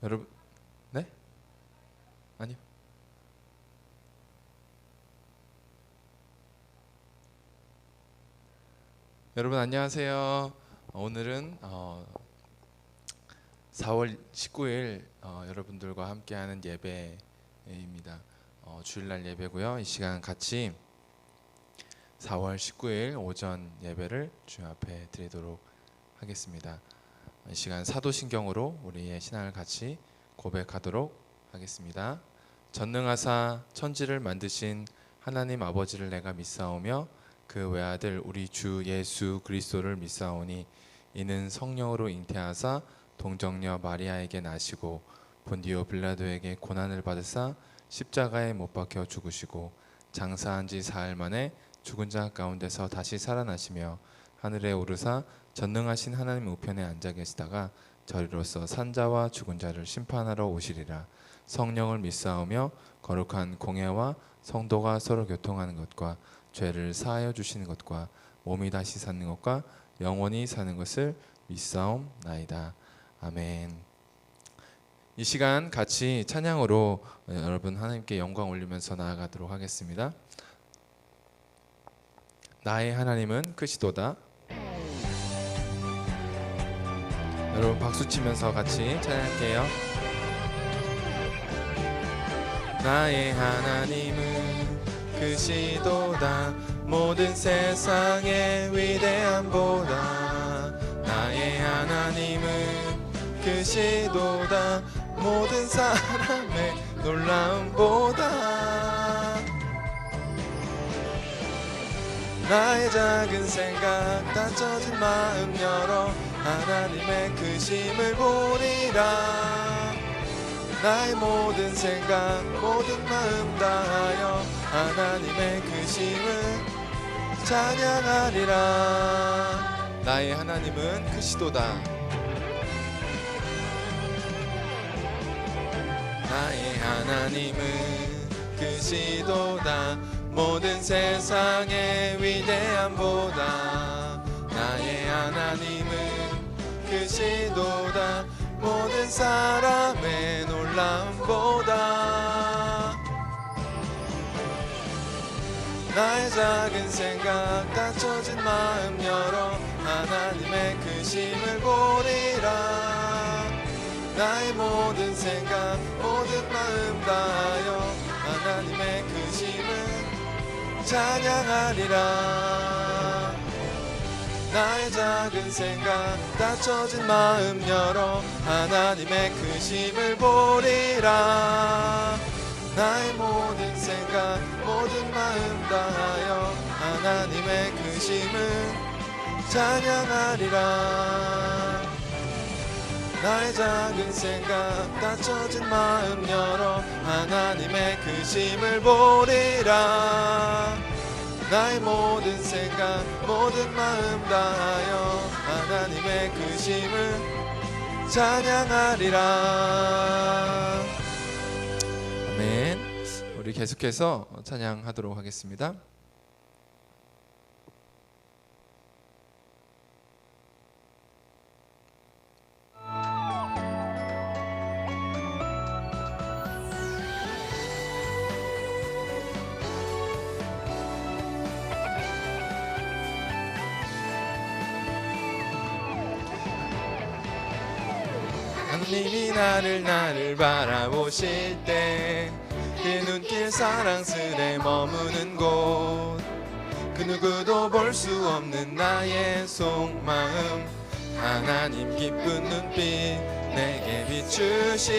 여러분, 네? 아니요. 여러분 안녕하세요. 오늘은 4월 19일 여러분들과 함께하는 예배입니다. 주일날 예배고요. 이 시간 같이 4월 19일 오전 예배를 주 앞에 드리도록 하겠습니다. 이 시간 사도신경으로 우리의 신앙을 같이 고백하도록 하겠습니다. 전능하사 천지를 만드신 하나님 아버지를 내가 믿사오며 그 외아들 우리 주 예수 그리스도를 믿사오니 이는 성령으로 잉태하사 동정녀 마리아에게 나시고 본디오 빌라도에게 고난을 받으사 십자가에 못 박혀 죽으시고 장사한 지 사흘 만에 죽은 자 가운데서 다시 살아나시며 하늘에 오르사 전능하신 하나님 우편에 앉아 계시다가 저리로서 산자와 죽은 자를 심판하러 오시리라. 성령을 믿사오며 거룩한 공예와 성도가 서로 교통하는 것과 죄를 사하여 주시는 것과 몸이 다시 사는 것과 영원히 사는 것을 믿사옵나이다. 아멘. 이 시간 같이 찬양으로 여러분 하나님께 영광 올리면서 나아가도록 하겠습니다. 나의 하나님은 크시도다. 여러분 박수 치면서 같이 찬양할게요. 나의 하나님은 크시도다. 모든 세상의 위대함보다 나의 하나님은 크시도다. 모든 사람의 놀라움보다 나의 작은 생각 다쳐진 마음 열어 하나님의 크심을 보리라. 나의 모든 생각 모든 마음 다하여 하나님의 크심을 찬양하리라. 나의 하나님은 크시도다. 나의 하나님은 크시도다. 모든 세상의 위대함보다 나의 하나님은 크시도다. 모든 사람의 놀라움보다 나의 작은 생각 다쳐진 마음 열어 하나님의 크심을 보리라. 나의 모든 생각 모든 마음 다하여 하나님의 크심을 찬양하리라. 나의 작은 생각 다쳐진 마음 열어 하나님의 크심을 보리라. 나의 모든 생각 모든 마음 다하여 하나님의 크심을 찬양하리라. 나의 작은 생각 다쳐진 마음 열어 하나님의 크심을 보리라. 나의 모든 생각 모든 마음 다하여 하나님의 크심을 찬양하리라. 아멘. 우리 계속해서 찬양하도록 하겠습니다. 하나님이 나를 바라보실 때 그 눈길 사랑스레 머무는 곳 그 누구도 볼 수 없는 나의 속마음 하나님 기쁜 눈빛 내게 비추시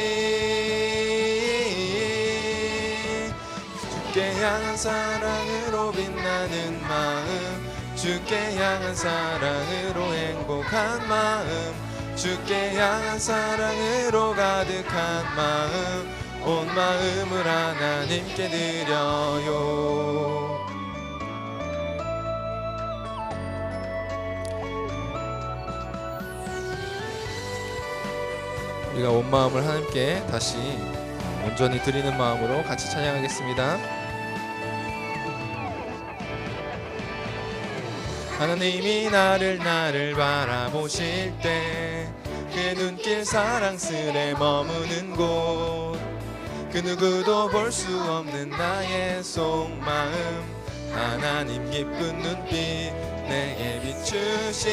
주께 향한 사랑으로 빛나는 마음 주께 향한 사랑으로 행복한 마음 주께 향한 사랑으로 가득한 마음 온 마음을 하나님께 드려요. 우리가 온 마음을 하나님께 다시 온전히 드리는 마음으로 같이 찬양하겠습니다. 하나님이 나를 바라보실 때 그의 눈길 사랑스레 머무는 곳 그 누구도 볼 수 없는 나의 속마음 하나님 기쁜 눈빛 내게 비추시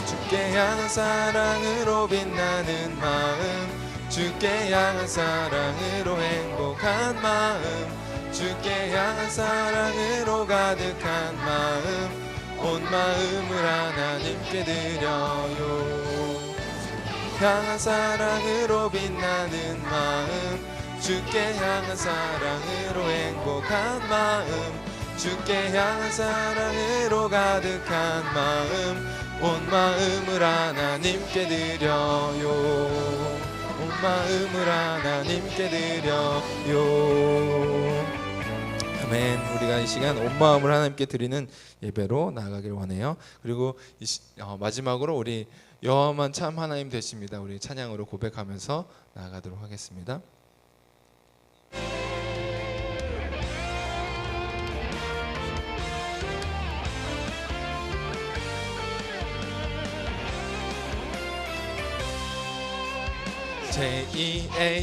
주께 향한 사랑으로 빛나는 마음 주께 향한 사랑으로 행복한 마음 주께 향한 사랑으로 가득한 마음 온 마음을 하나님께 드려요 향한 사랑으로 빛나는 마음 주께 향한 사랑으로 행복한 마음 주께 향한 사랑으로 가득한 마음 온 마음을 하나님께 드려요 온 마음을 하나님께 드려요 아멘. 우리가 이 시간 온 마음을 하나님께 드리는 예배로 나아가길 원해요. 그리고 마지막으로 우리 여호와만 참 하나님 되십니다. 우리 찬양으로 고백하면서 나아가도록 하겠습니다.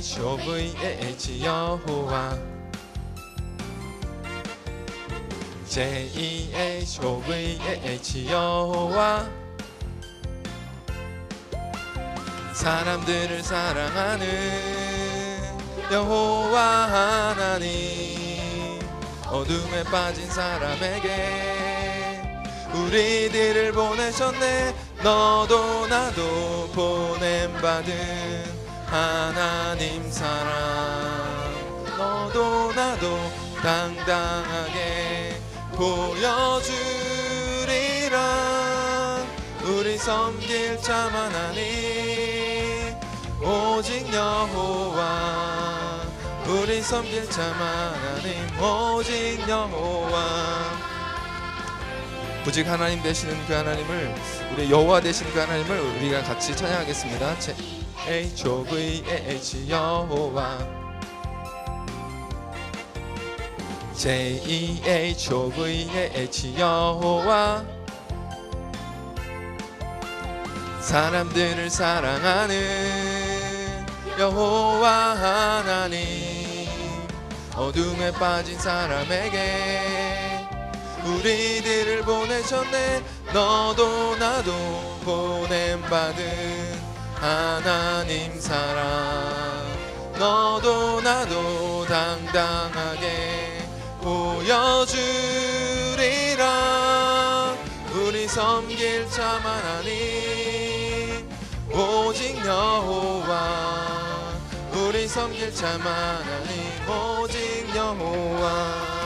J-E-H-O-V-A-H 여호와 J-E-H-O-V-A-H 여호와 사람들을 사랑하는 여호와 하나님 어둠에 빠진 사람에게 우리들을 보내셨네 너도 나도 보냄받은 하나님 사랑 너도 나도 당당하게 보여주리라 우리 섬길 참 하나님 오직 여호와 우리 섬길 참 하나님 오직 여호와 오직 하나님 되시는 그 하나님을 우리 여호와 되시는 그 하나님을 우리가 같이 찬양하겠습니다. H-O-V-A-H 여호와 J-E-H-O-V-A-H 여호와 사람들을 사랑하는 여호와 하나님 어둠에 빠진 사람에게 우리들을 보내셨네 너도 나도 보냄받은 하나님 사랑 너도 나도 당당하게 보여주리라 우리 섬길 참 하나님 오직 여호와 우리 섬길 참 하나님 오직 여호와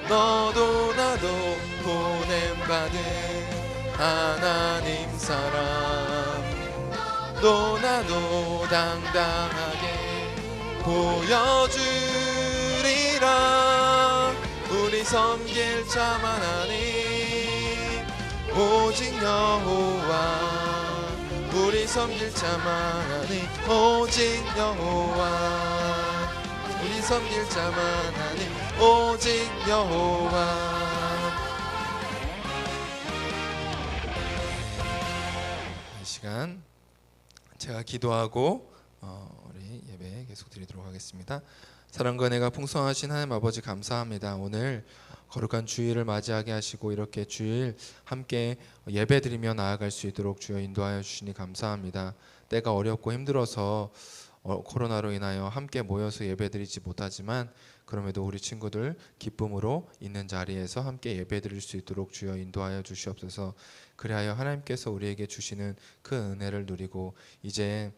너도 나도 보냄받은 하나님 사랑 너 나도 당당하게 보여주리라 우리 섬길 참 하나님 오직 여호와 우리 섬길 참 하나님 오직 여호와 우리 섬길 참 하나님 오직 여호와 이 시간 제가 기도하고 우리 예배 계속 드리도록 하겠습니다. 사랑과 은혜가 풍성하신 하나님 아버지 감사합니다. 오늘 거룩한 주일을 맞이하게 하시고 이렇게 주일 함께 예배 드리며 나아갈 수 있도록 주여 인도하여 주시니 감사합니다. 때가 어렵고 힘들어서 코로나로 인하여 함께 모여서 예배 드리지 못하지만 그럼에도 우리 친구들 기쁨으로 있는 자리에서 함께 예배 드릴 수 있도록 주여 인도하여 주시옵소서. 그리하여 하나님께서 우리에게 주시는 그 은혜를 누리고 이제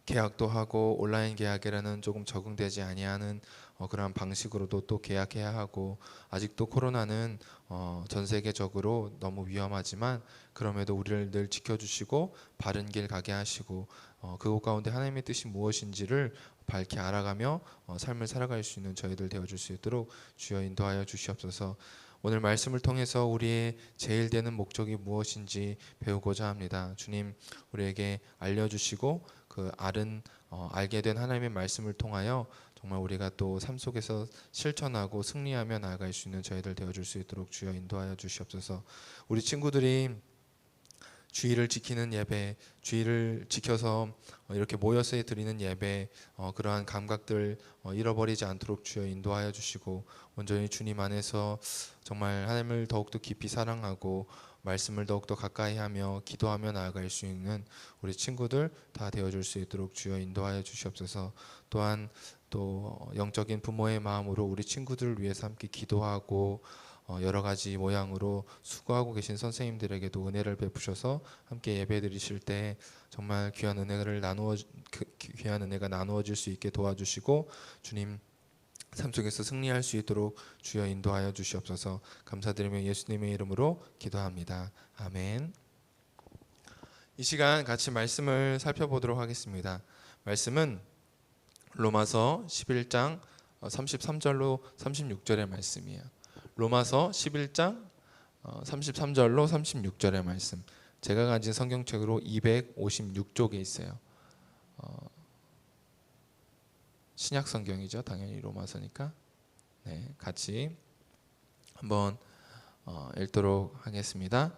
계약도 하고 온라인 계약이라는 조금 적응되지 아니하는 그러한 방식으로도 또 계약해야 하고 아직도 코로나는 전 세계적으로 너무 위험하지만 그럼에도 우리를 늘 지켜주시고 바른 길 가게 하시고 그곳 가운데 하나님의 뜻이 무엇인지를 밝히 알아가며 삶을 살아갈 수 있는 저희들 되어줄 수 있도록 주여 인도하여 주시옵소서. 오늘 말씀을 통해서 우리의 제일 되는 목적이 무엇인지 배우고자 합니다. 주님 우리에게 알려주시고 그 알게 된 하나님의 말씀을 통하여 정말 우리가 또 삶 속에서 실천하고 승리하며 나아갈 수 있는 저희들 되어줄 수 있도록 주여 인도하여 주시옵소서. 우리 친구들이 주의를 지키는 예배, 주의를 지켜서 이렇게 모여서 드리는 예배, 그러한 감각들 잃어버리지 않도록 주여 인도하여 주시고, 온전히 주님 안에서 정말 하나님을 더욱더 깊이 사랑하고 말씀을 더욱더 가까이 하며 기도하며 나아갈 수 있는 우리 친구들 다 되어줄 수 있도록 주여 인도하여 주시옵소서. 또한 또 영적인 부모의 마음으로 우리 친구들을 위해서 함께 기도하고 여러 가지 모양으로 수고하고 계신 선생님들에게도 은혜를 베푸셔서 함께 예배 드리실 때 정말 귀한 은혜가 나누어질 수 있게 도와주시고, 주님 삶 속에서 승리할 수 있도록 주여 인도하여 주시옵소서. 감사드리며 예수님의 이름으로 기도합니다. 아멘. 이 시간 같이 말씀을 살펴보도록 하겠습니다. 말씀은 로마서 11장 33절로 36절의 말씀이에요. 로마서 11장 33절로 36절의 말씀, 제가 가진 성경책으로 256쪽에 있어요. 신약 성경이죠. 당연히 로마서니까. 네, 같이 한번 읽도록 하겠습니다.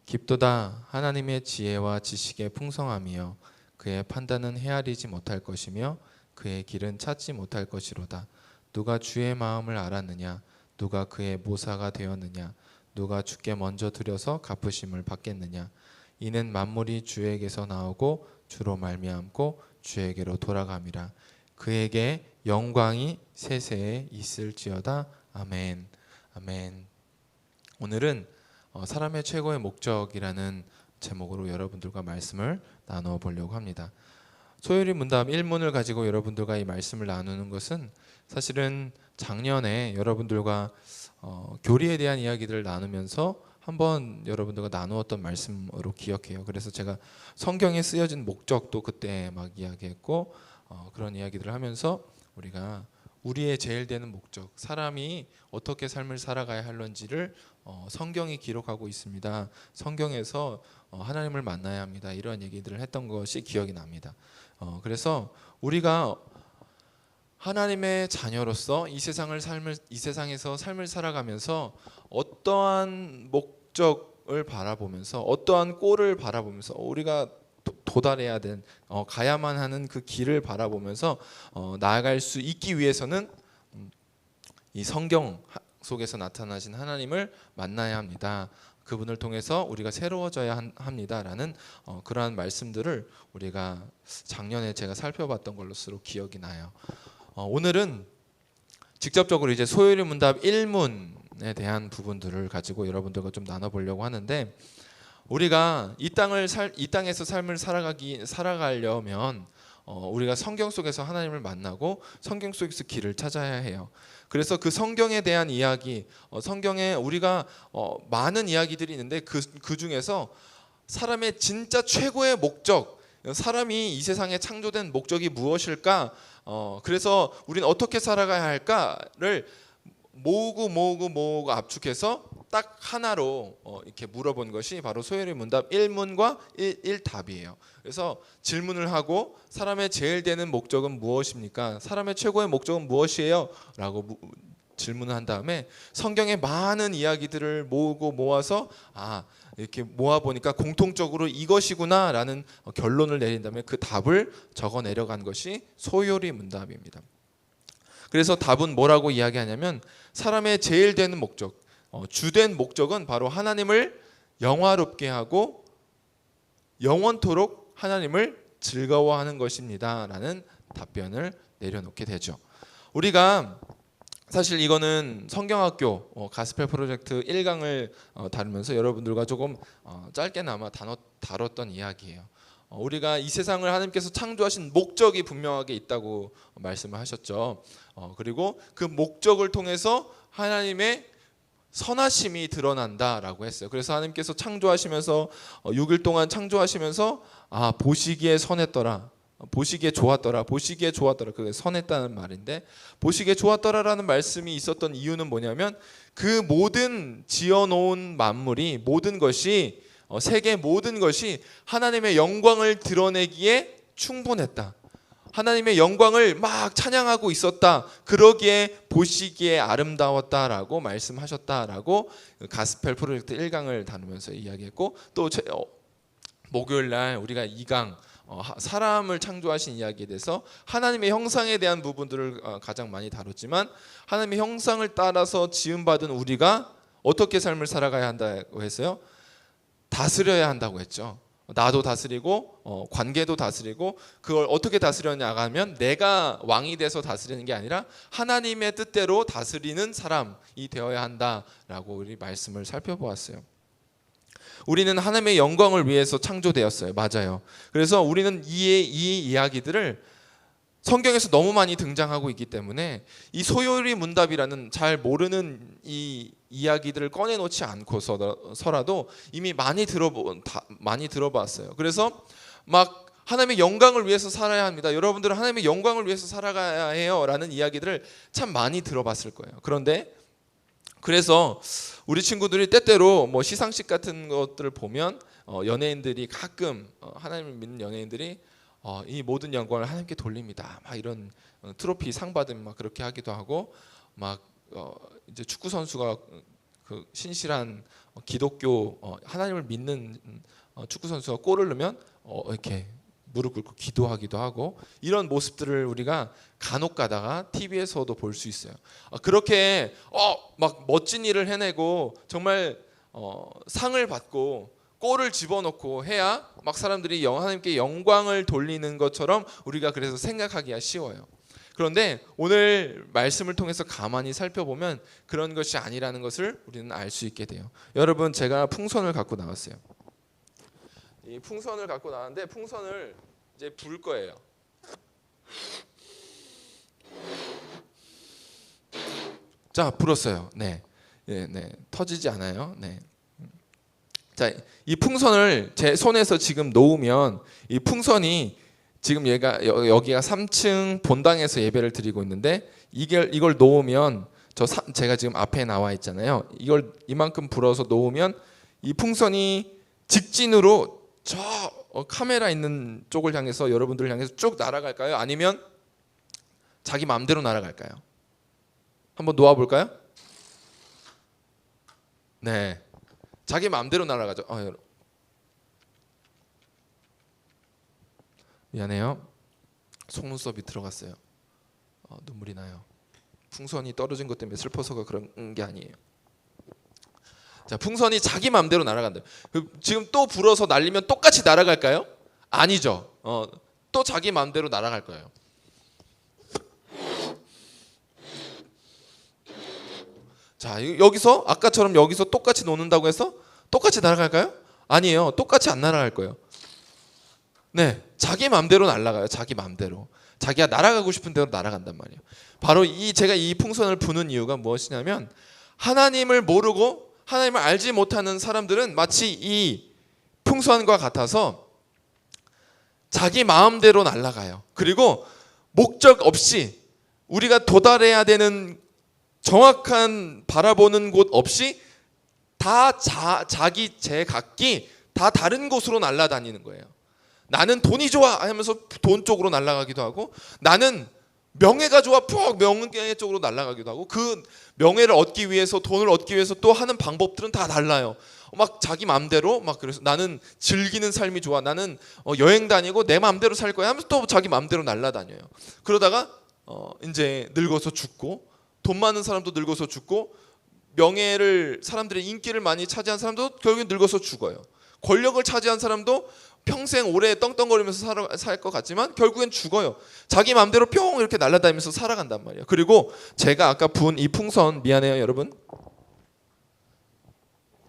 깊도다 하나님의 지혜와 지식의 풍성함이여, 그의 판단은 헤아리지 못할 것이며 그의 길은 찾지 못할 것이로다. 누가 주의 마음을 알았느냐? 누가 그의 모사가 되었느냐? 누가 주께 먼저 드려서 갚으심을 받겠느냐? 이는 만물이 주에게서 나오고 주로 말미암고 주에게로 돌아감이라. 그에게 영광이 세세에 있을지어다. 아멘. 아멘. 오늘은 사람의 최고의 목적이라는 제목으로 여러분들과 말씀을 나누어 보려고 합니다. 소요리 문답 1문을 가지고 여러분들과 이 말씀을 나누는 것은 사실은 작년에 여러분들과 교리에 대한 이야기들을 나누면서 한번 여러분들과 나누었던 말씀으로 기억해요. 그래서 제가 성경에 쓰여진 목적도 그때 막 이야기했고, 그런 이야기들을 하면서 우리가 우리의 제일 되는 목적, 사람이 어떻게 삶을 살아가야 할런지를 성경이 기록하고 있습니다. 성경에서 하나님을 만나야 합니다. 이런 얘기들을 했던 것이 기억이 납니다. 그래서 우리가 하나님의 자녀로서 이 세상에서 삶을 살아가면서 어떠한 목적을 바라보면서, 어떠한 꼴을 바라보면서, 우리가 도달해야 된 가야만 하는 그 길을 바라보면서 나아갈 수 있기 위해서는 이 성경 속에서 나타나신 하나님을 만나야 합니다. 그분을 통해서 우리가 새로워져야 합니다라는 그러한 말씀들을 우리가 작년에 제가 살펴봤던 걸로서 기억이 나요. 오늘은 직접적으로 이제 소요리 문답 1문에 대한 부분들을 가지고 여러분들과 좀 나눠보려고 하는데, 우리가 이 땅에서 삶을 살아가려면 우리가 성경 속에서 하나님을 만나고 성경 속에서 길을 찾아야 해요. 그래서 그 성경에 대한 이야기, 성경에 우리가 많은 이야기들이 있는데 그 중에서 사람의 진짜 최고의 목적, 사람이 이 세상에 창조된 목적이 무엇일까? 그래서 우리는 어떻게 살아가야 할까를 모으고 압축해서 딱 하나로 이렇게 물어본 것이 바로 소요리 문답 1문과 1답이에요. 그래서 질문을 하고 사람의 제일 되는 목적은 무엇입니까? 사람의 최고의 목적은 무엇이에요? 라고 질문을 한 다음에 성경의 많은 이야기들을 모아서 이렇게 모아보니까 공통적으로 이것이구나 라는 결론을 내린 다음에 그 답을 적어 내려간 것이 소요리 문답입니다. 그래서 답은 뭐라고 이야기하냐면, 사람의 제일 되는 목적, 주된 목적은 바로 하나님을 영화롭게 하고 영원토록 하나님을 즐거워하는 것입니다 라는 답변을 내려놓게 되죠. 우리가 사실 이거는 성경학교 가스펠 프로젝트 1강을 다루면서 여러분들과 조금 짧게나마 다뤘던 이야기예요. 우리가 이 세상을 하나님께서 창조하신 목적이 분명하게 있다고 말씀을 하셨죠. 그리고 그 목적을 통해서 하나님의 선하심이 드러난다라고 했어요. 그래서 하나님께서 창조하시면서 6일 동안 창조하시면서 보시기에 선했더라, 보시기에 좋았더라, 보시기에 좋았더라, 그게 선했다는 말인데, 보시기에 좋았더라라는 말씀이 있었던 이유는 뭐냐면, 그 모든 지어놓은 만물이, 모든 것이, 세계 모든 것이 하나님의 영광을 드러내기에 충분했다. 하나님의 영광을 막 찬양하고 있었다. 그러기에 보시기에 아름다웠다라고 말씀하셨다라고 가스펠 프로젝트 1강을 다루면서 이야기했고, 또 목요일 날 우리가 2강 사람을 창조하신 이야기에 대해서 하나님의 형상에 대한 부분들을 가장 많이 다뤘지만, 하나님의 형상을 따라서 지음받은 우리가 어떻게 삶을 살아가야 한다고 했어요? 다스려야 한다고 했죠. 나도 다스리고 관계도 다스리고, 그걸 어떻게 다스려냐 하면 내가 왕이 돼서 다스리는 게 아니라 하나님의 뜻대로 다스리는 사람이 되어야 한다라고 우리 말씀을 살펴보았어요. 우리는 하나님의 영광을 위해서 창조되었어요. 맞아요. 그래서 우리는 이 이야기들을 성경에서 너무 많이 등장하고 있기 때문에 이 소요리 문답이라는 잘 모르는 이 이야기들을 꺼내놓지 않고서라도 이미 많이 들어봤어요. 그래서 막 하나님의 영광을 위해서 살아야 합니다. 여러분들은 하나님의 영광을 위해서 살아가야 해요 라는 이야기들을 참 많이 들어봤을 거예요. 그래서 우리 친구들이 때때로 뭐 시상식 같은 것들을 보면 연예인들이 가끔 하나님을 믿는 연예인들이 이 모든 영광을 하나님께 돌립니다. 막 이런 트로피 상 받으면 막 그렇게 하기도 하고, 막 이제 축구 선수가 그 신실한 기독교 하나님을 믿는 축구 선수가 골을 넣으면 이렇게 무릎 꿇고 기도하기도 하고, 이런 모습들을 우리가 간혹 가다가 TV에서도 볼 수 있어요. 그렇게 막 멋진 일을 해내고 정말 상을 받고 골을 집어넣고 해야 막 사람들이 하나님께 영광을 돌리는 것처럼 우리가 그래서 생각하기가 쉬워요. 그런데 오늘 말씀을 통해서 가만히 살펴보면 그런 것이 아니라는 것을 우리는 알 수 있게 돼요. 여러분, 제가 풍선을 갖고 나왔어요. 이 풍선을 갖고 나왔는데 풍선을 이제 불 거예요. 자, 불었어요. 네, 터지지 않아요. 네. 자, 이 풍선을 제 손에서 지금 놓으면 이 풍선이 지금 여기가 3층 본당에서 예배를 드리고 있는데, 이걸 놓으면 제가 지금 앞에 나와 있잖아요. 이걸 이만큼 불어서 놓으면 이 풍선이 직진으로 저 카메라 있는 쪽을 향해서, 여러분들을 향해서 쭉 날아갈까요? 아니면 자기 마음대로 날아갈까요? 한번 놓아볼까요? 네, 자기 마음대로 날아가죠. 미안해요. 속눈썹이 들어갔어요. 눈물이 나요. 풍선이 떨어진 것 때문에 슬퍼서가 그런 게 아니에요. 자, 풍선이 자기 마음대로 날아간다. 지금 또 불어서 날리면 똑같이 날아갈까요? 아니죠. 또 자기 마음대로 날아갈 거예요. 자, 여기서 아까처럼 여기서 똑같이 놓는다고 해서 똑같이 날아갈까요? 아니에요. 똑같이 안 날아갈 거예요. 네, 자기 마음대로 날아가요. 자기 마음대로. 자기가 날아가고 싶은 대로 날아간단 말이에요. 바로 제가 이 풍선을 부는 이유가 무엇이냐면, 하나님을 모르고 하나님을 알지 못하는 사람들은 마치 이 풍선과 같아서 자기 마음대로 날아가요. 그리고 목적 없이 우리가 도달해야 되는 정확한 바라보는 곳 없이 다 자기 제각기 다 다른 곳으로 날아다니는 거예요. 나는 돈이 좋아 하면서 돈 쪽으로 날아가기도 하고, 나는 명예가 좋아 푹 명예 쪽으로 날아가기도 하고, 그 명예를 얻기 위해서, 돈을 얻기 위해서 또 하는 방법들은 다 달라요. 막 자기 마음대로 막, 그래서 나는 즐기는 삶이 좋아, 나는 여행 다니고 내 마음대로 살 거야 하면서 또 자기 마음대로 날아다녀요. 그러다가 이제 늙어서 죽고, 돈 많은 사람도 늙어서 죽고, 명예를, 사람들의 인기를 많이 차지한 사람도 결국엔 늙어서 죽어요. 권력을 차지한 사람도 평생 오래 떵떵거리면서 살 것 같지만 결국엔 죽어요. 자기 마음대로 뿅 이렇게 날아다니면서 살아간단 말이에요. 그리고 제가 아까 분 이 풍선, 미안해요 여러분,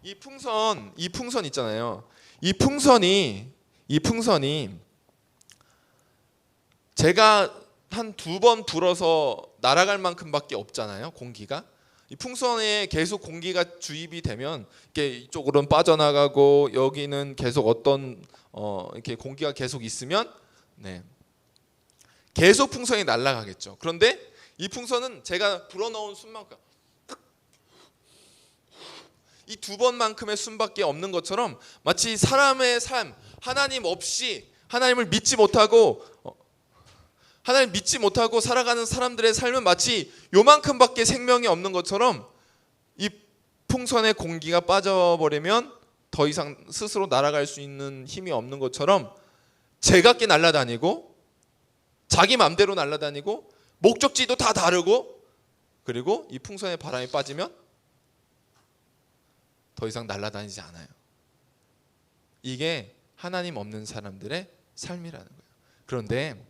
이 풍선 있잖아요. 이 풍선이 제가 한 2번 불어서 날아갈 만큼밖에 없잖아요. 공기가. 이 풍선에 계속 공기가 주입이 되면 이렇게 이쪽으로는 빠져나가고, 여기는 계속 이렇게 공기가 계속 있으면 계속 풍선이 날아가겠죠. 그런데 이 풍선은 제가 불어넣은 숨만큼, 이 2번만큼의 숨밖에 없는 것처럼, 마치 사람의 삶, 하나님 없이, 하나님을 믿지 못하고 하나님 믿지 못하고 살아가는 사람들의 삶은 마치 요만큼밖에 생명이 없는 것처럼 이 풍선의 공기가 빠져버리면 더 이상 스스로 날아갈 수 있는 힘이 없는 것처럼 제각기 날아다니고 자기 맘대로 날아다니고 목적지도 다 다르고, 그리고 이 풍선에 바람이 빠지면 더 이상 날아다니지 않아요. 이게 하나님 없는 사람들의 삶이라는 거예요. 그런데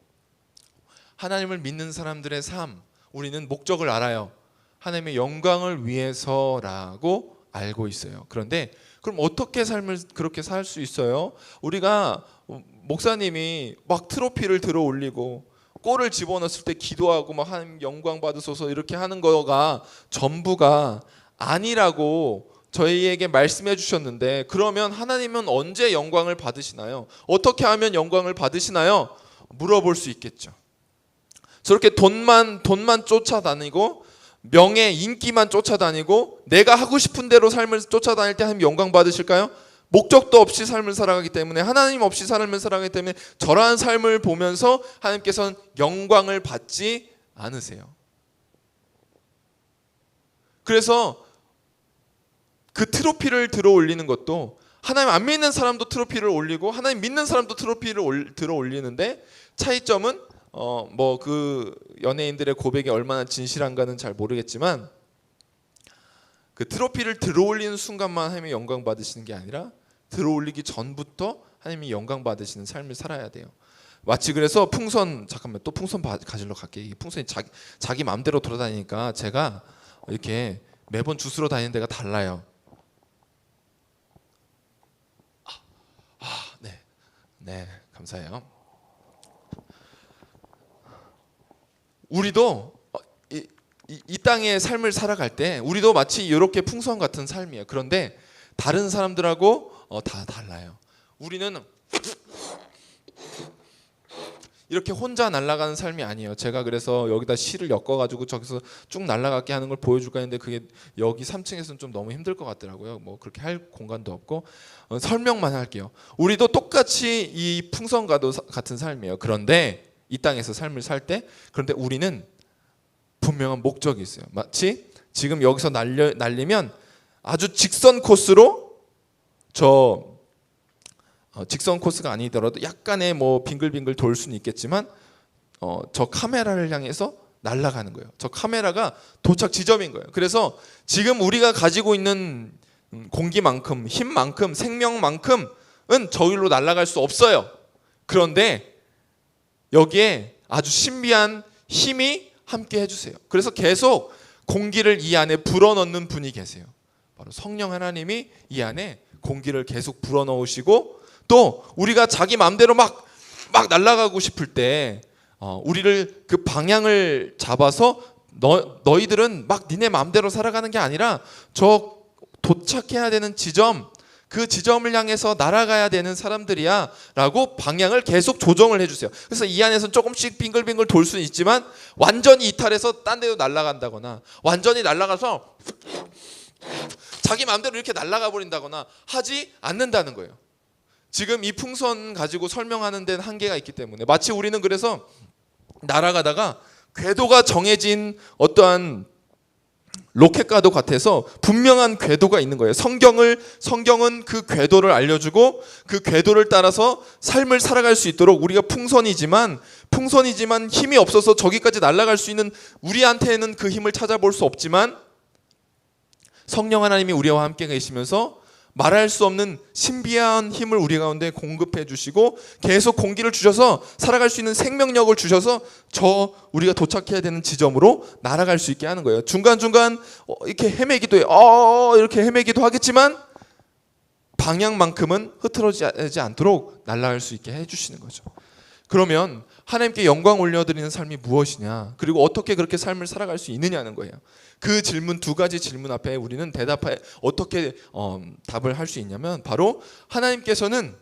하나님을 믿는 사람들의 삶, 우리는 목적을 알아요. 하나님의 영광을 위해서라고 알고 있어요. 그런데 그럼 어떻게 삶을 그렇게 살 수 있어요? 우리가 목사님이 막 트로피를 들어 올리고 골을 집어넣었을 때 기도하고 막 하나님 영광 받으소서 이렇게 하는 거가 전부가 아니라고 저희에게 말씀해 주셨는데, 그러면 하나님은 언제 영광을 받으시나요? 어떻게 하면 영광을 받으시나요? 물어볼 수 있겠죠. 저렇게 돈만 쫓아다니고 명예, 인기만 쫓아다니고 내가 하고 싶은 대로 삶을 쫓아다닐 때 하나님 영광 받으실까요? 목적도 없이 삶을 살아가기 때문에, 하나님 없이 삶을 살아가기 때문에 저러한 삶을 보면서 하나님께서는 영광을 받지 않으세요. 그래서 그 트로피를 들어 올리는 것도, 하나님 안 믿는 사람도 트로피를 올리고 하나님 믿는 사람도 트로피를 들어 올리는데, 차이점은 뭐 그 연예인들의 고백이 얼마나 진실한가는 잘 모르겠지만, 그 트로피를 들어 올리는 순간만 하나님의 영광 받으시는 게 아니라 들어 올리기 전부터 하나님이 영광 받으시는 삶을 살아야 돼요. 마치 그래서 풍선, 잠깐만 또 풍선 가지러 갈게. 이 풍선이 자기 마음대로 돌아다니니까 제가 이렇게 매번 주스러 다니는 데가 달라요. 네, 감사해요. 우리도 이 땅의 삶을 살아갈 때 우리도 마치 이렇게 풍선 같은 삶이에요. 그런데 다른 사람들하고 다 달라요. 우리는 이렇게 혼자 날아가는 삶이 아니에요. 제가 그래서 여기다 실을 엮어가지고 저기서 쭉 날아가게 하는 걸 보여줄까 했는데 그게 여기 3층에서는 좀 너무 힘들 것 같더라고요. 뭐 그렇게 할 공간도 없고. 설명만 할게요. 우리도 똑같이 이 풍선과도 같은 삶이에요. 그런데 이 땅에서 삶을 살 때, 그런데 우리는 분명한 목적이 있어요. 마치 지금 여기서 날리면 아주 직선 코스로 직선 코스가 아니더라도 약간의 뭐 빙글빙글 돌 수는 있겠지만 저 카메라를 향해서 날아가는 거예요. 저 카메라가 도착 지점인 거예요. 그래서 지금 우리가 가지고 있는 공기만큼, 힘만큼, 생명만큼은 저기로 날아갈 수 없어요. 그런데 여기에 아주 신비한 힘이 함께 해주세요. 그래서 계속 공기를 이 안에 불어넣는 분이 계세요. 바로 성령 하나님이 이 안에 공기를 계속 불어넣으시고, 또 우리가 자기 마음대로 막 날아가고 싶을 때 우리를 그 방향을 잡아서 너희들은 막 니네 마음대로 살아가는 게 아니라 저 도착해야 되는 지점, 그 지점을 향해서 날아가야 되는 사람들이야 라고 방향을 계속 조정을 해주세요. 그래서 이 안에서는 조금씩 빙글빙글 돌 수는 있지만 완전히 이탈해서 딴 데로 날아간다거나 완전히 날아가서 자기 마음대로 이렇게 날아가 버린다거나 하지 않는다는 거예요. 지금 이 풍선 가지고 설명하는 데는 한계가 있기 때문에, 마치 우리는 그래서 날아가다가 궤도가 정해진 어떠한 로켓과도 같아서 분명한 궤도가 있는 거예요. 성경은 그 궤도를 알려주고 그 궤도를 따라서 삶을 살아갈 수 있도록, 우리가 풍선이지만 힘이 없어서 저기까지 날아갈 수 있는 우리한테는 그 힘을 찾아볼 수 없지만 성령 하나님이 우리와 함께 계시면서 말할 수 없는 신비한 힘을 우리 가운데 공급해 주시고 계속 공기를 주셔서 살아갈 수 있는 생명력을 주셔서 우리가 도착해야 되는 지점으로 날아갈 수 있게 하는 거예요. 중간중간 이렇게 헤매기도 해요. 이렇게 헤매기도 하겠지만 방향만큼은 흐트러지지 않도록 날아갈 수 있게 해주시는 거죠. 그러면 하나님께 영광 올려드리는 삶이 무엇이냐, 그리고 어떻게 그렇게 삶을 살아갈 수 있느냐는 거예요. 그 질문, 두 가지 질문 앞에 우리는 어떻게 답을 할 수 있냐면, 바로 하나님께서는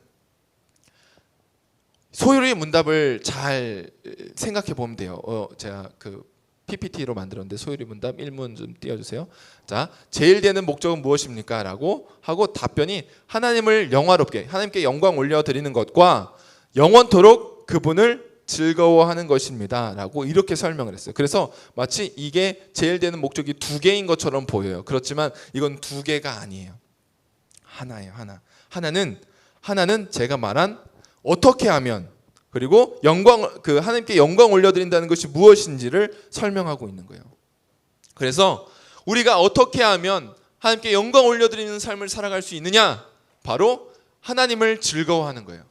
소요리 문답을 잘 생각해 보면 돼요. 제가 그 PPT로 만들었는데 소요리 문답 1문 좀 띄워주세요. 자, 제일 되는 목적은 무엇입니까? 라고 하고 답변이 하나님을 영화롭게, 하나님께 영광 올려드리는 것과 영원토록 그분을 즐거워하는 것입니다 라고 이렇게 설명을 했어요. 그래서 마치 이게 제일 되는 목적이 두 개인 것처럼 보여요. 그렇지만 이건 두 개가 아니에요. 하나예요. 하나는 제가 말한 어떻게 하면, 그리고 하나님께 영광 올려드린다는 것이 무엇인지를 설명하고 있는 거예요. 그래서 우리가 어떻게 하면 하나님께 영광 올려드리는 삶을 살아갈 수 있느냐? 바로 하나님을 즐거워하는 거예요.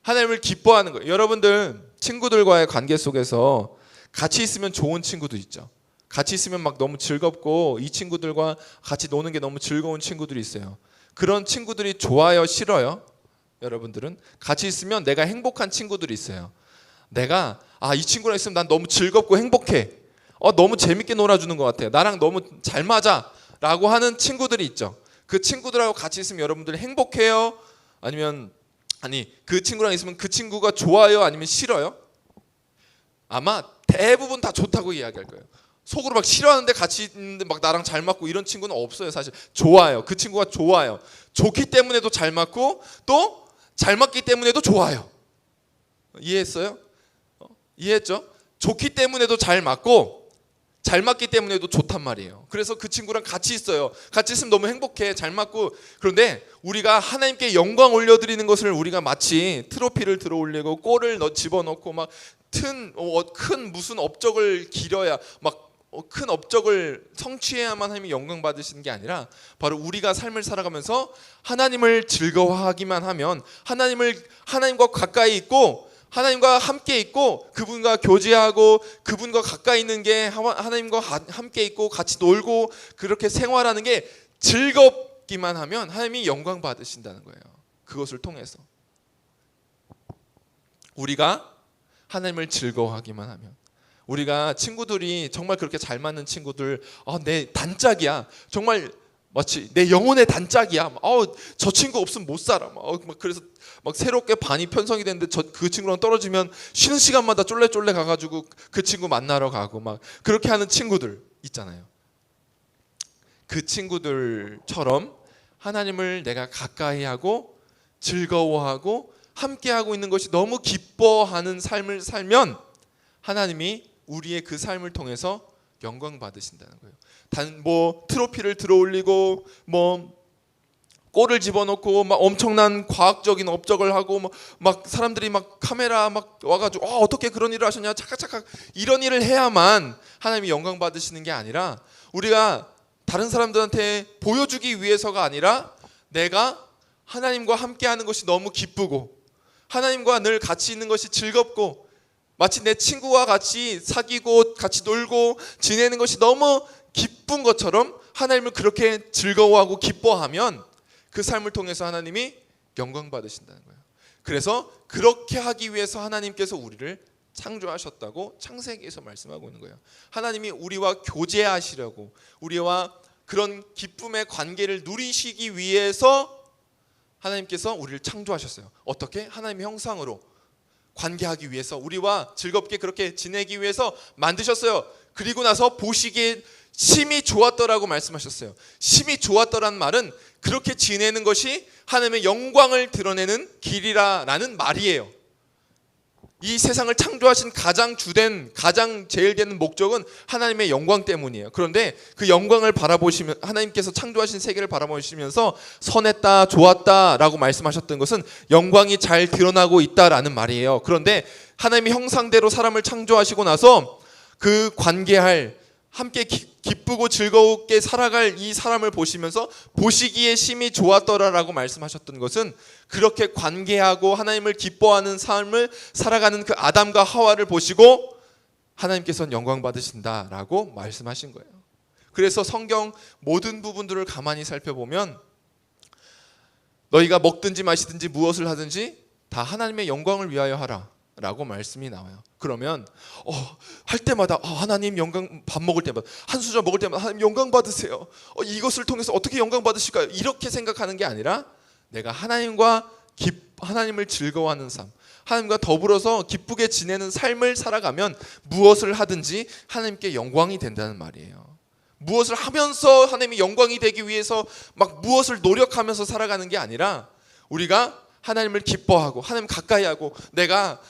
하나님을 기뻐하는 거예요. 여러분들 친구들과의 관계 속에서 같이 있으면 좋은 친구도 있죠. 같이 있으면 막 너무 즐겁고 이 친구들과 같이 노는 게 너무 즐거운 친구들이 있어요. 그런 친구들이 좋아요, 싫어요? 여러분들은 같이 있으면 내가 행복한 친구들이 있어요. 내가 이 친구랑 있으면 난 너무 즐겁고 행복해. 너무 재밌게 놀아주는 것 같아요. 나랑 너무 잘 맞아 라고 하는 친구들이 있죠. 그 친구들하고 같이 있으면 여러분들 행복해요? 그 친구랑 있으면 그 친구가 좋아요? 아니면 싫어요? 아마 대부분 다 좋다고 이야기할 거예요. 속으로 막 싫어하는데 같이 있는데 막 나랑 잘 맞고 이런 친구는 없어요. 사실 좋아요. 그 친구가 좋아요. 좋기 때문에도 잘 맞고 또 잘 맞기 때문에도 좋아요. 이해했어요? 이해했죠? 좋기 때문에도 잘 맞고 잘 맞기 때문에도 좋단 말이에요. 그래서 그 친구랑 같이 있어요. 같이 있으면 너무 행복해. 잘 맞고. 그런데 우리가 하나님께 영광 올려드리는 것을 우리가 마치 트로피를 들어 올리고 골을 집어넣고 막 큰 무슨 업적을 기려야 막 큰 업적을 성취해야만 하나님이 영광 받으시는 게 아니라 바로 우리가 삶을 살아가면서 하나님을 즐거워하기만 하면 하나님과 가까이 있고 하나님과 함께 있고 그분과 교제하고 그분과 가까이 있는 게 하나님과 함께 있고 같이 놀고 그렇게 생활하는 게 즐겁기만 하면 하나님이 영광 받으신다는 거예요. 그것을 통해서 우리가 하나님을 즐거워하기만 하면, 우리가 친구들이 정말 그렇게 잘 맞는 친구들, 내 단짝이야, 정말 마치 내 영혼의 단짝이야, 저 친구 없으면 못 살아, 그래서 막 새롭게 반이 편성이 됐는데 그 친구랑 떨어지면 쉬는 시간마다 쫄래쫄래 가가지고 그 친구 만나러 가고 막 그렇게 하는 친구들 있잖아요. 그 친구들처럼 하나님을 내가 가까이 하고 즐거워하고 함께하고 있는 것이 너무 기뻐하는 삶을 살면 하나님이 우리의 그 삶을 통해서 영광 받으신다는 거예요. 단 트로피를 들어 올리고 골을 집어넣고 막 엄청난 과학적인 업적을 하고 막 사람들이 막 카메라 막 와가지고 어떻게 그런 일을 하셨냐, 착각 이런 일을 해야만 하나님이 영광 받으시는 게 아니라, 우리가 다른 사람들한테 보여주기 위해서가 아니라 내가 하나님과 함께하는 것이 너무 기쁘고 하나님과 늘 같이 있는 것이 즐겁고 마치 내 친구와 같이 사귀고 같이 놀고 지내는 것이 너무 기쁜 것처럼 하나님을 그렇게 즐거워하고 기뻐하면 그 삶을 통해서 하나님이 영광 받으신다는 거예요. 그래서 그렇게 하기 위해서 하나님께서 우리를 창조하셨다고 창세기에서 말씀하고 있는 거예요. 하나님이 우리와 교제하시려고, 우리와 그런 기쁨의 관계를 누리시기 위해서 하나님께서 우리를 창조하셨어요. 어떻게? 하나님의 형상으로 관계하기 위해서, 우리와 즐겁게 그렇게 지내기 위해서 만드셨어요. 그리고 나서 보시기에 심히 좋았더라고 말씀하셨어요. 심히 좋았더란 말은 그렇게 지내는 것이 하나님의 영광을 드러내는 길이라는 말이에요. 이 세상을 창조하신 가장 제일 되는 목적은 하나님의 영광 때문이에요. 그런데 그 영광을 바라보시면, 하나님께서 창조하신 세계를 바라보시면서 선했다, 좋았다 라고 말씀하셨던 것은 영광이 잘 드러나고 있다라는 말이에요. 그런데 하나님의 형상대로 사람을 창조하시고 나서 그 관계할, 함께 기쁘고 즐겁게 살아갈 이 사람을 보시면서 보시기에 심히 좋았더라라고 말씀하셨던 것은 그렇게 관계하고 하나님을 기뻐하는 삶을 살아가는 그 아담과 하와를 보시고 하나님께서는 영광 받으신다라고 말씀하신 거예요. 그래서 성경 모든 부분들을 가만히 살펴보면 너희가 먹든지 마시든지 무엇을 하든지 다 하나님의 영광을 위하여 하라 라고 말씀이 나와요. 그러면 할 때마다 하나님 영광, 밥 먹을 때마다 한 수저 먹을 때마다 하나님 영광 받으세요. 이것을 통해서 어떻게 영광 받으실까요? 이렇게 생각하는 게 아니라 내가 하나님을 즐거워하는 삶, 하나님과 더불어서 기쁘게 지내는 삶을 살아가면 무엇을 하든지 하나님께 영광이 된다는 말이에요. 무엇을 하면서 하나님이 영광이 되기 위해서 막 무엇을 노력하면서 살아가는 게 아니라 우리가 하나님을 기뻐하고 하나님 가까이 하고 내가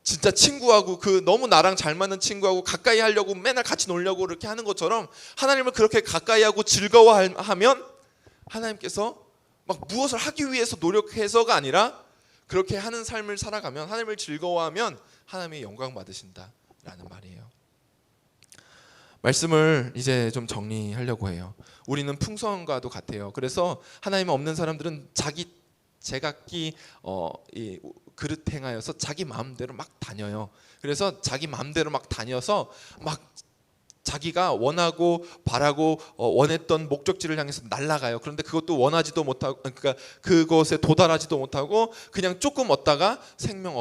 진짜 친구하고 그 너무 나랑 잘 맞는 친구하고 가까이 하려고 맨날 같이 놀려고 그렇게 하는 것처럼 하나님을 그렇게 가까이 하고 즐거워하면 하나님께서 막 무엇을 하기 위해서 노력해서가 아니라 그렇게 하는 삶을 살아가면, 하나님을 즐거워하면 하나님의 영광 받으신다라는 말이에요. 말씀을 이제 좀 정리하려고 해요. 우리는 풍성과도 같아요. 그래서 하나님 없는 사람들은 자기 제각기 이 그릇 행하여서 자기 마음대로 막 다녀요. 그래서 자기 마음대로 막 다녀서 막 자기가 원하고 바라고 원했던 목적지를 향해서 날아가요. 그런데 그것도 원하지도 못하고, 그러니까 그것에 도달하지도 못하고 그냥 조금 얻다가 생명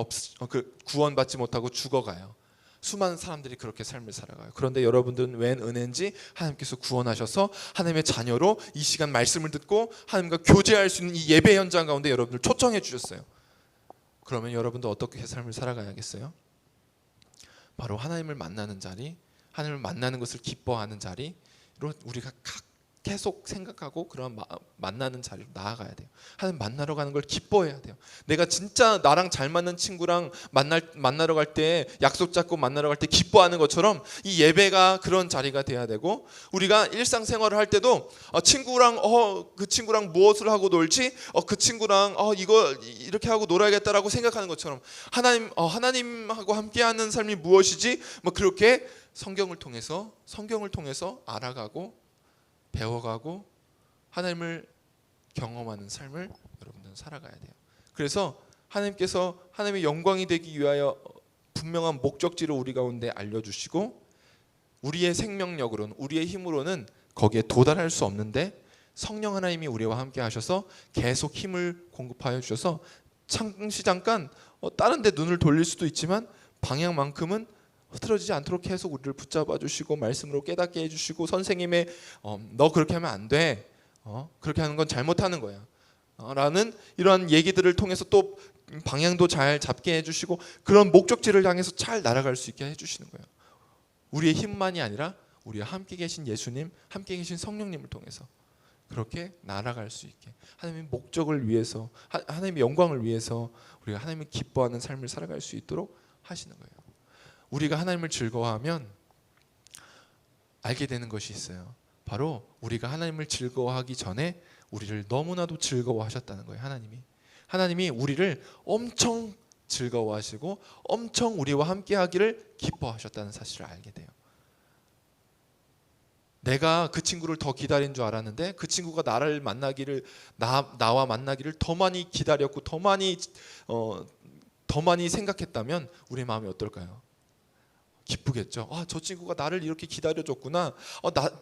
구원받지 못하고 죽어가요. 수많은 사람들이 그렇게 삶을 살아가요. 그런데 여러분들은 웬 은혜인지 하나님께서 구원하셔서 하나님의 자녀로 이 시간 말씀을 듣고 하나님과 교제할 수 있는 이 예배 현장 가운데 여러분들 초청해 주셨어요. 그러면 여러분도 어떻게 삶을 살아가야겠어요? 바로 하나님을 만나는 자리, 하나님을 만나는 것을 기뻐하는 자리로 우리가 계속 생각하고 그런 만나는 자리로 나아가야 돼요. 하나님 만나러 가는 걸 기뻐해야 돼요. 내가 진짜 나랑 잘 맞는 친구랑 만나러 갈 때, 약속 잡고 만나러 갈 때 기뻐하는 것처럼 이 예배가 그런 자리가 돼야 되고, 우리가 일상생활을 할 때도 친구랑 그 친구랑 무엇을 하고 놀지, 그 친구랑 이거 이렇게 하고 놀아야겠다라고 생각하는 것처럼 하나님하고 함께하는 삶이 무엇이지, 뭐 그렇게 성경을 통해서 알아가고 배워가고 하나님을 경험하는 삶을 여러분들은 살아가야 돼요. 그래서 하나님께서 하나님의 영광이 되기 위하여 분명한 목적지를 우리 가운데 알려주시고, 우리의 생명력으로는, 우리의 힘으로는 거기에 도달할 수 없는데 성령 하나님이 우리와 함께 하셔서 계속 힘을 공급하여 주셔서 잠시 잠깐 다른 데 눈을 돌릴 수도 있지만 방향만큼은 흐트러지지 않도록 계속 우리를 붙잡아 주시고 말씀으로 깨닫게 해주시고, 선생님의 너 그렇게 하면 안 돼, 그렇게 하는 건 잘못하는 거야 라는 이러한 얘기들을 통해서 또 방향도 잘 잡게 해주시고, 그런 목적지를 향해서 잘 날아갈 수 있게 해주시는 거예요. 우리의 힘만이 아니라 우리와 함께 계신 예수님, 함께 계신 성령님을 통해서 그렇게 날아갈 수 있게, 하나님의 목적을 위해서, 하나님의 영광을 위해서 우리가 하나님을 기뻐하는 삶을 살아갈 수 있도록 하시는 거예요. 우리가 하나님을 즐거워하면 알게 되는 것이 있어요. 바로 우리가 하나님을 즐거워하기 전에 우리를 너무나도 즐거워하셨다는 거예요. 하나님이 우리를 엄청 즐거워하시고 엄청 우리와 함께 하기를 기뻐하셨다는 사실을 알게 돼요. 내가 그 친구를 더 기다린 줄 알았는데 그 친구가 나를 만나기를, 나와 만나기를 더 많이 기다렸고 더 많이 생각했다면 우리의 마음이 어떨까요? 기쁘겠죠. 저 친구가 나를 이렇게 기다려줬구나.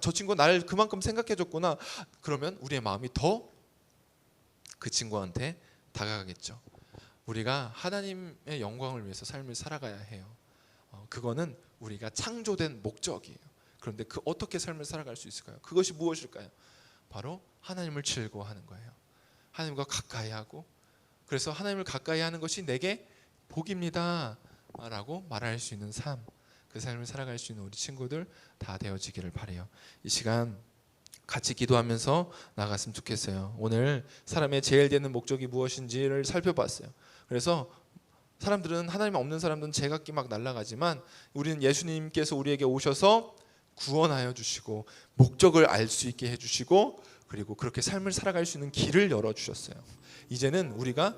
저 친구가 나를 그만큼 생각해줬구나. 그러면 우리의 마음이 더 그 친구한테 다가가겠죠. 우리가 하나님의 영광을 위해서 삶을 살아가야 해요. 그거는 우리가 창조된 목적이에요. 그런데 어떻게 삶을 살아갈 수 있을까요? 그것이 무엇일까요? 바로 하나님을 즐거워하는 거예요. 하나님과 가까이 하고, 그래서 하나님을 가까이 하는 것이 내게 복입니다 라고 말할 수 있는 삶, 그 삶을 살아갈 수 있는 우리 친구들 다 되어지기를 바라요. 이 시간 같이 기도하면서 나갔으면 좋겠어요. 오늘 사람의 제일 되는 목적이 무엇인지를 살펴봤어요. 그래서 사람들은, 하나님 없는 사람들은 제각기 막 날아가지만 우리는 예수님께서 우리에게 오셔서 구원하여 주시고 목적을 알 수 있게 해주시고, 그리고 그렇게 삶을 살아갈 수 있는 길을 열어주셨어요. 이제는 우리가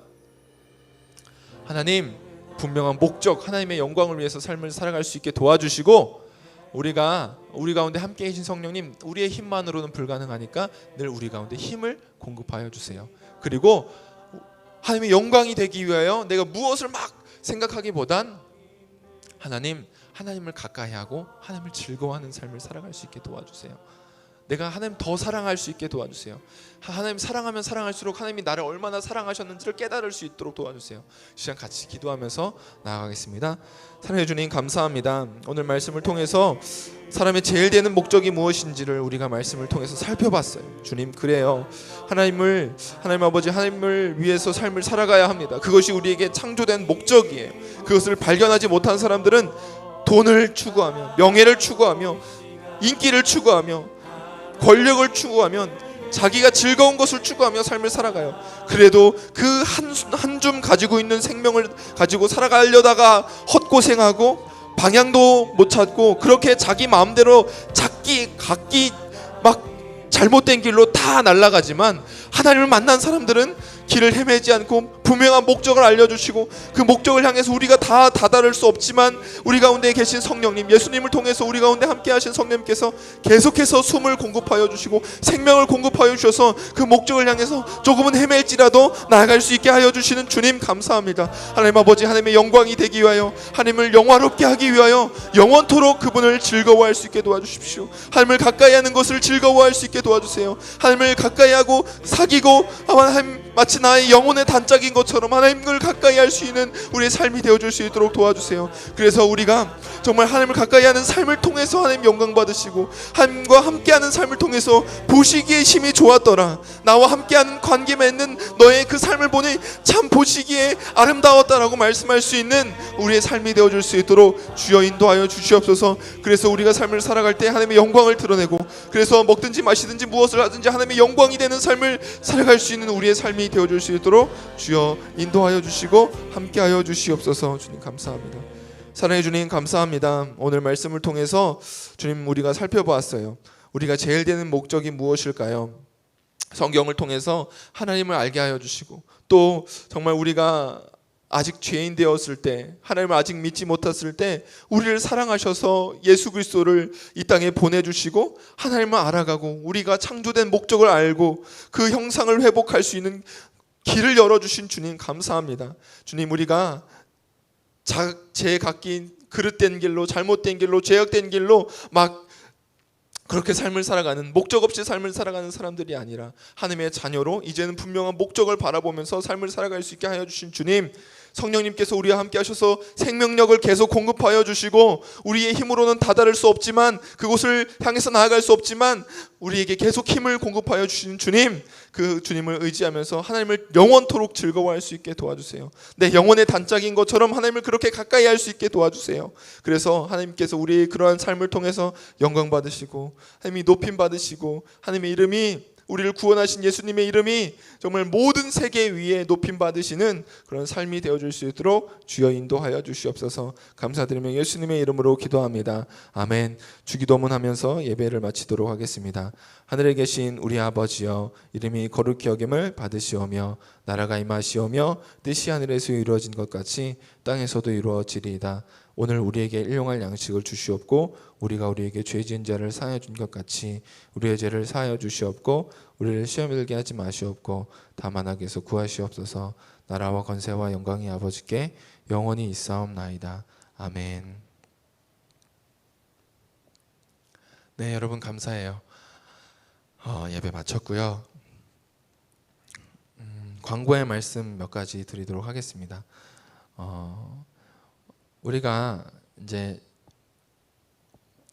하나님 분명한 목적, 하나님의 영광을 위해서 삶을 살아갈 수 있게 도와주시고, 우리 가운데 함께 계신 성령님, 우리의 힘만으로는 불가능하니까 늘 우리 가운데 힘을 공급하여 주세요. 그리고 하나님의 영광이 되기 위하여 내가 무엇을 막 생각하기보단 하나님을 가까이 하고 하나님을 즐거워하는 삶을 살아갈 수 있게 도와주세요. 내가 하나님 더 사랑할 수 있게 도와주세요. 하나님 사랑하면 사랑할수록 하나님이 나를 얼마나 사랑하셨는지를 깨달을 수 있도록 도와주세요. 시간 같이 기도하면서 나아가겠습니다. 사랑해 주님 감사합니다. 오늘 말씀을 통해서 사람의 제일 되는 목적이 무엇인지를 우리가 말씀을 통해서 살펴봤어요. 주님, 그래요. 하나님 아버지, 하나님을 위해서 삶을 살아가야 합니다. 그것이 우리에게 창조된 목적이에요. 그것을 발견하지 못한 사람들은 돈을 추구하며, 명예를 추구하며, 인기를 추구하며, 권력을 추구하면 자기가 즐거운 것을 추구하며 삶을 살아가요. 그래도 그 한 줌 가지고 있는 생명을 가지고 살아가려다가 헛고생하고 방향도 못 찾고 그렇게 자기 마음대로 각기 막 잘못된 길로 다 날아가지만, 하나님을 만난 사람들은 길을 헤매지 않고 분명한 목적을 알려주시고 그 목적을 향해서 우리가 다 다다를 수 없지만 우리 가운데 계신 성령님, 예수님을 통해서 우리 가운데 함께 하신 성령님께서 계속해서 숨을 공급하여 주시고 생명을 공급하여 주셔서 그 목적을 향해서 조금은 헤맬지라도 나아갈 수 있게 하여 주시는 주님 감사합니다. 하나님 아버지, 하나님의 영광이 되기 위하여, 하나님을 영화롭게 하기 위하여 영원토록 그분을 즐거워할 수 있게 도와주십시오. 하나님을 가까이 하는 것을 즐거워할 수 있게 도와주세요. 하나님을 가까이 하고 사귀고 하나님 마치 나의 영혼의 단짝인 것처럼 하나님을 가까이 할 수 있는 우리의 삶이 되어줄 수 있도록 도와주세요. 그래서 우리가 정말 하나님을 가까이 하는 삶을 통해서 하나님 영광 받으시고, 하나님과 함께하는 삶을 통해서 보시기에 힘이 좋았더라, 나와 함께하는 관계 맺는 너의 그 삶을 보니 참 보시기에 아름다웠다라고 말씀할 수 있는 우리의 삶이 되어줄 수 있도록 주여 인도하여 주시옵소서. 그래서 우리가 삶을 살아갈 때 하나님의 영광을 드러내고, 그래서 먹든지 마시든지 무엇을 하든지 하나님의 영광이 되는 삶을 살아갈 수 있는 우리의 삶이 되어줄 수 있도록 주여 인도하여 주시고 함께하여 주시옵소서. 주님 감사합니다. 사랑해 주님 감사합니다. 오늘 말씀을 통해서 주님 우리가 살펴보았어요. 우리가 제일 되는 목적이 무엇일까요? 성경을 통해서 하나님을 알게 하여 주시고, 또 정말 우리가 아직 죄인 되었을 때, 하나님을 아직 믿지 못했을 때 우리를 사랑하셔서 예수 그리스도를 이 땅에 보내주시고 하나님을 알아가고 우리가 창조된 목적을 알고 그 형상을 회복할 수 있는 길을 열어주신 주님 감사합니다. 주님, 우리가 제 각기 그릇된 길로, 잘못된 길로, 죄악된 길로 막 그렇게 삶을 살아가는, 목적 없이 삶을 살아가는 사람들이 아니라 하나님의 자녀로 이제는 분명한 목적을 바라보면서 삶을 살아갈 수 있게 하여 주신 주님, 성령님께서 우리와 함께 하셔서 생명력을 계속 공급하여 주시고, 우리의 힘으로는 다다를 수 없지만, 그곳을 향해서 나아갈 수 없지만 우리에게 계속 힘을 공급하여 주시는 주님, 그 주님을 의지하면서 하나님을 영원토록 즐거워할 수 있게 도와주세요. 내 영혼의 단짝인 것처럼 하나님을 그렇게 가까이 할 수 있게 도와주세요. 그래서 하나님께서 우리의 그러한 삶을 통해서 영광 받으시고 하나님이 높임 받으시고, 하나님의 이름이, 우리를 구원하신 예수님의 이름이 정말 모든 세계 위에 높임 받으시는 그런 삶이 되어줄 수 있도록 주여 인도하여 주시옵소서. 감사드리며 예수님의 이름으로 기도합니다. 아멘. 주기도문 하면서 예배를 마치도록 하겠습니다. 하늘에 계신 우리 아버지여, 이름이 거룩히 여김을 받으시오며 나라가 임하시오며 뜻이 하늘에서 이루어진 것 같이 땅에서도 이루어지리이다. 오늘 우리에게 일용할 양식을 주시옵고, 우리가 우리에게 죄 지은 자를 사하여 준 것 같이 우리의 죄를 사하여 주시옵고, 우리를 시험에 들게 하지 마시옵고 다만 악에서 구하시옵소서. 나라와 권세와 영광이 아버지께 영원히 있사옵나이다. 아멘. 네, 여러분 감사해요. 예배 마쳤고요. 광고의 말씀 몇 가지 드리도록 하겠습니다. 우리가 이제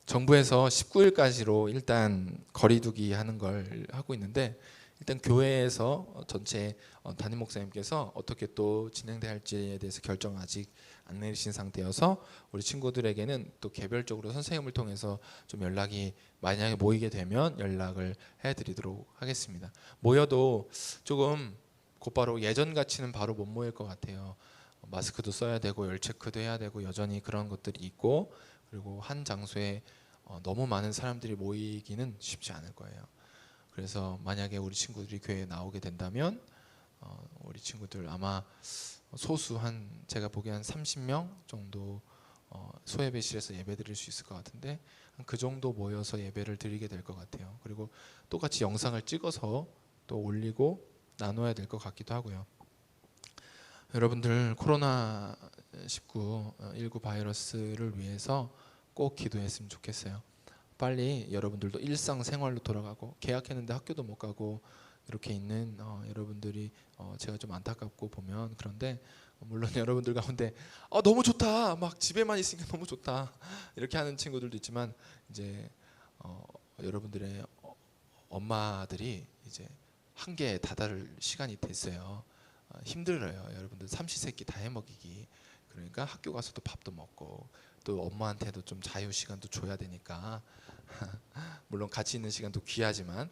정부에서 19일까지로 일단 거리두기 하는 걸 하고 있는데, 일단 교회에서 전체 담임 목사님께서 어떻게 또 진행돼야 할지에 대해서 결정 아직 안 내리신 상태여서 우리 친구들에게는 또 개별적으로 선생님을 통해서 좀 연락이, 만약에 모이게 되면 연락을 해드리도록 하겠습니다. 모여도 조금 곧바로 예전같이는 바로 못 모일 것 같아요. 마스크도 써야 되고 열 체크도 해야 되고 여전히 그런 것들이 있고, 그리고 한 장소에 너무 많은 사람들이 모이기는 쉽지 않을 거예요. 그래서 만약에 우리 친구들이 교회에 나오게 된다면 우리 친구들 아마 소수, 한 제가 보기엔 한 30명 정도 소예배실에서 예배 드릴 수 있을 것 같은데, 그 정도 모여서 예배를 드리게 될 것 같아요. 그리고 똑같이 영상을 찍어서 또 올리고 나눠야 될 것 같기도 하고요. 여러분들 코로나19 바이러스를 위해서 꼭 기도했으면 좋겠어요. 빨리 여러분들도 일상생활로 돌아가고, 계약했는데 학교도 못 가고 이렇게 있는 여러분들이 제가 좀 안타깝고 보면, 그런데 물론 여러분들 가운데 너무 좋다, 막 집에만 있으니까 너무 좋다 이렇게 하는 친구들도 있지만, 이제 여러분들의 엄마들이 이제 한계에 다다를 시간이 됐어요. 힘들어요. 여러분들 삼시세끼 다 해먹이기. 그러니까 학교 가서도 밥도 먹고 또 엄마한테도 좀 자유 시간도 줘야 되니까 물론 같이 있는 시간도 귀하지만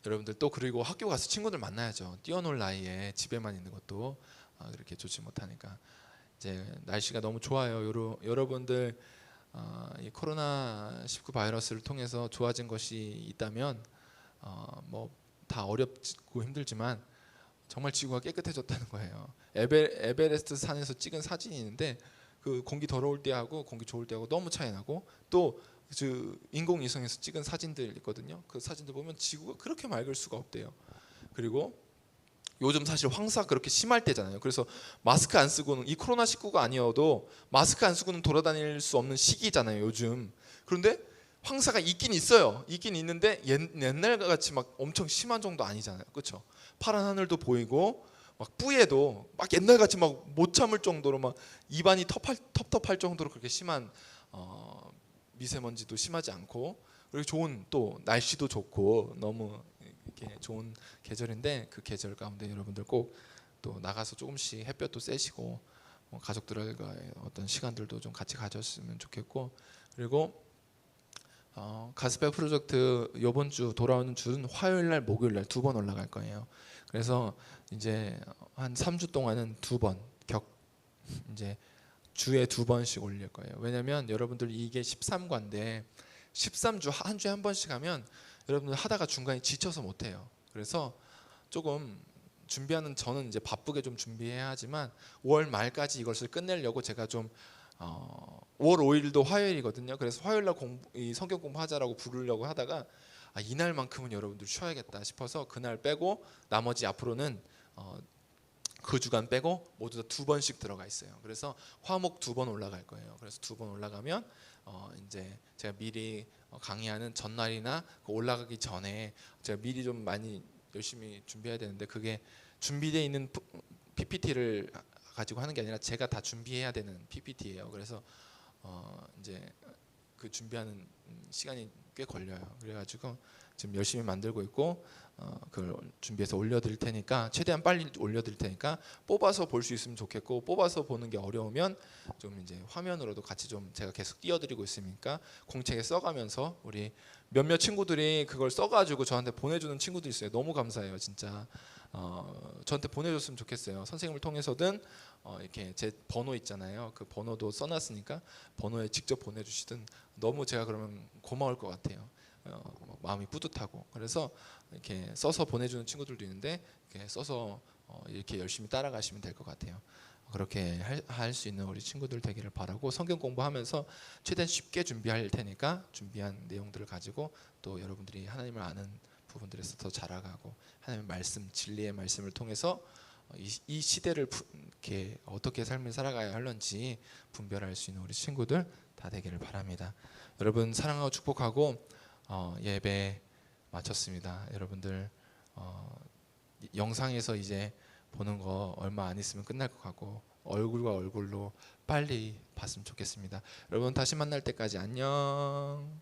여러분들 또 그리고 학교 가서 친구들 만나야죠. 뛰어놀 나이에 집에만 있는 것도 그렇게 좋지 못하니까. 이제 날씨가 너무 좋아요. 여러분들 이 코로나 19 바이러스를 통해서 좋아진 것이 있다면 뭐 다 어렵고 힘들지만 정말 지구가 깨끗해졌다는 거예요. 에베레스트 산에서 찍은 사진이 있는데 그 공기 더러울 때하고 공기 좋을 때하고 너무 차이 나고 또 그 인공위성에서 찍은 사진들 있거든요. 그 사진들 보면 지구가 그렇게 맑을 수가 없대요. 그리고 요즘 사실 황사 그렇게 심할 때잖아요. 그래서 마스크 안 쓰고는 이 코로나 19가 아니어도 마스크 안 쓰고는 돌아다닐 수 없는 시기잖아요, 요즘. 그런데 황사가 있긴 있어요. 있긴 있는데 옛날 같이 막 엄청 심한 정도 아니잖아요. 그렇죠? 파란 하늘도 보이고 막 뿌예도 막 옛날 같이 막 못 참을 정도로 막 입안이 텁텁할 정도로 그렇게 심한 미세먼지도 심하지 않고 그리고 좋은 또 날씨도 좋고 너무 이렇게 좋은 계절인데 그 계절 가운데 여러분들 꼭 또 나가서 조금씩 햇볕도 쐬시고 가족들과의 어떤 시간들도 좀 같이 가졌으면 좋겠고 그리고 가스펠 프로젝트 이번 주 돌아오는 주는 화요일 날 목요일 날 2번 올라갈 거예요. 그래서 이제 한 3주 동안은 2번 이제 주에 2번씩 올릴 거예요. 왜냐면 여러분들 이게 13과인데 13주 한 주에 한 번씩 하면 여러분들 하다가 중간에 지쳐서 못 해요. 그래서 조금 준비하는 저는 이제 바쁘게 좀 준비해야 하지만 5월 말까지 이것을 끝내려고 제가 좀 5월 5일도 화요일이거든요. 그래서 화요일 날 이 성경 공부하자라고 부르려고 하다가 이날만큼은 여러분들 쉬어야겠다 싶어서 그날 빼고 나머지 앞으로는 그 주간 빼고 모두 다 2번씩 들어가 있어요. 그래서 화목 2번 올라갈 거예요. 그래서 2번 올라가면 이제 제가 미리 강의하는 전날이나 올라가기 전에 제가 미리 좀 많이 열심히 준비해야 되는데 그게 준비되어 있는 PPT를 가지고 하는 게 아니라 제가 다 준비해야 되는 PPT예요. 그래서 이제 그 준비하는 시간이 꽤 걸려요. 그래가지고 지금 열심히 만들고 있고 그걸 준비해서 올려드릴 테니까 최대한 빨리 올려드릴 테니까 뽑아서 볼 수 있으면 좋겠고 뽑아서 보는 게 어려우면 좀 이제 화면으로도 같이 좀 제가 계속 띄워드리고 있으니까 공책에 써가면서 우리 몇몇 친구들이 그걸 써가지고 저한테 보내주는 친구도 있어요. 너무 감사해요, 진짜. 저한테 보내줬으면 좋겠어요. 선생님을 통해서든 이렇게 제 번호 있잖아요. 그 번호도 써놨으니까 번호에 직접 보내주시든 너무 제가 그러면 고마울 것 같아요. 마음이 뿌듯하고 그래서 이렇게 써서 보내주는 친구들도 있는데 이렇게 써서 이렇게 열심히 따라가시면 될 것 같아요. 그렇게 할 수 있는 우리 친구들 되기를 바라고 성경 공부하면서 최대한 쉽게 준비할 테니까 준비한 내용들을 가지고 또 여러분들이 하나님을 아는 부분들에서 더 자라가고 하나님의 말씀 진리의 말씀을 통해서 이 시대를 이렇게 어떻게 삶을 살아가야 할런지 분별할 수 있는 우리 친구들 다 되기를 바랍니다. 여러분 사랑하고 축복하고 예배 마쳤습니다. 여러분들 영상에서 이제 보는 거 얼마 안 있으면 끝날 것 같고 얼굴과 얼굴로 빨리 봤으면 좋겠습니다. 여러분 다시 만날 때까지 안녕.